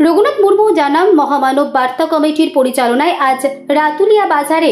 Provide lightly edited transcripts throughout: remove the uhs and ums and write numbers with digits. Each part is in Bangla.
রঘুনাথ মুর্মু জানান, মহামানব বার্তা কমিটির পরিচালনায় আজ রাতুলিয়া বাজারে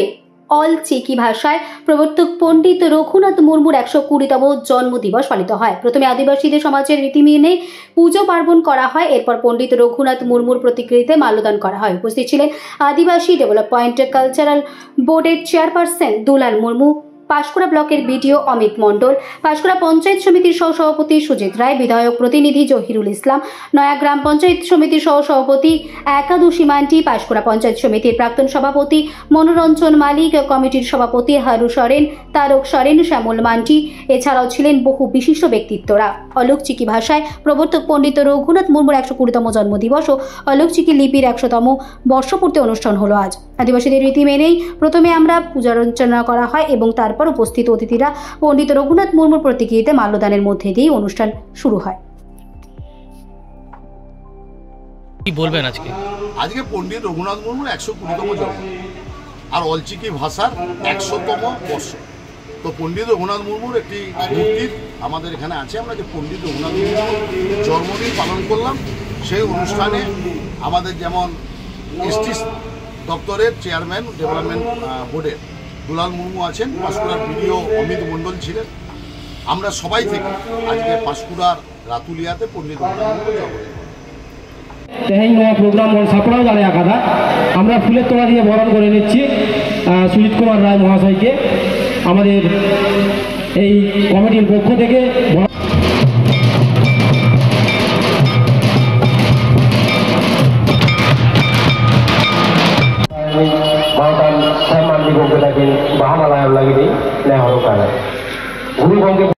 অল চিকি ভাষায় প্রবর্তক পণ্ডিত রঘুনাথ মুর্মুর 120তম জন্মদিবস পালিত হয়। প্রথমে আদিবাসীদের সমাজের রীতি মেনে পুজো পার্বণ করা হয়। এরপর পণ্ডিত রঘুনাথ মুর্মুর প্রতিকৃতিতে মাল্যদান করা হয়। উপস্থিত ছিলেন আদিবাসী ডেভেলপমেন্ট কালচারাল বোর্ডের চেয়ারপারসন দুলাল মুর্মু, পাঁশকুড়া ব্লকের বিডিও অমিত মণ্ডল, পাঁশকুড়া পঞ্চায়েত সমিতির সহসভাপতি সুজিত রায়, বিধায়ক প্রতিনিধি জহিরুল ইসলাম, নয়া গ্রাম পঞ্চায়েত সমিতির সহসভাপতি একাদশী মান্টি, পাঁশকুড়া পঞ্চায়েত সমিতির প্রাক্তন সভাপতি মনোরঞ্জন মালিক, কমিটির সভাপতি হারু সরেন, তারক সরেন, শ্যামল মান্টি। এছাড়াও ছিলেন বহু বিশিষ্ট ব্যক্তিত্বরা। অলোক চিকি ভাষায় প্রবর্তক পণ্ডিত রঘুনাথ মুর্মুর 120তম জন্মদিবস ও অলোক চিকি লিপির 100তম বর্ষপূর্তি অনুষ্ঠান হলো আজ। আদিবাসীদের রীতি মেনেই প্রথমে আমরা পূজার্চনা করা হয় এবং তারপর উপস্থিত অতিথিরা পণ্ডিত রঘুনাথ মুর্মুর প্রতিকৃতিতে মাল্যদানের মধ্যে দিয়ে অনুষ্ঠান শুরু হয়। কি বলবেন আজকে? আজকে পণ্ডিত রঘুনাথ মুর্মুর 120তম জন্ম আর অলচিকি ভাষার 100তম বর্ষ। তো পণ্ডিত রঘুনাথ মুর্মুর একটি মূর্তি আমাদের এখানে আছে। আমরা যে পণ্ডিত রঘুনাথ মুর্মুর জন্মদিন পালন করলাম, সেই অনুষ্ঠানে আমাদের যেমন এসটি দপ্তরের চেয়ারম্যান ডেভেলপমেন্ট বোর্ডের দুলাল মুর্মু আছেন, পাঁশকুড়ার বিডিও অমিত মণ্ডল ছিলেন। আমরা সবাই থেকে আজকে পাঁশকুড়ার রাতুলিয়াতে পণ্ডিত রঘুনাথ মুর্মুর জন্মদিন। তেহেই নয়া প্রোগ্রাম সাপড়াও জানে আকাদা আমরা ফুলের তোড়া দিয়ে বরণ করে নিচ্ছি সুজিত কুমার রায় মহাশয়কে আমাদের এই কমিটির পক্ষ থেকে।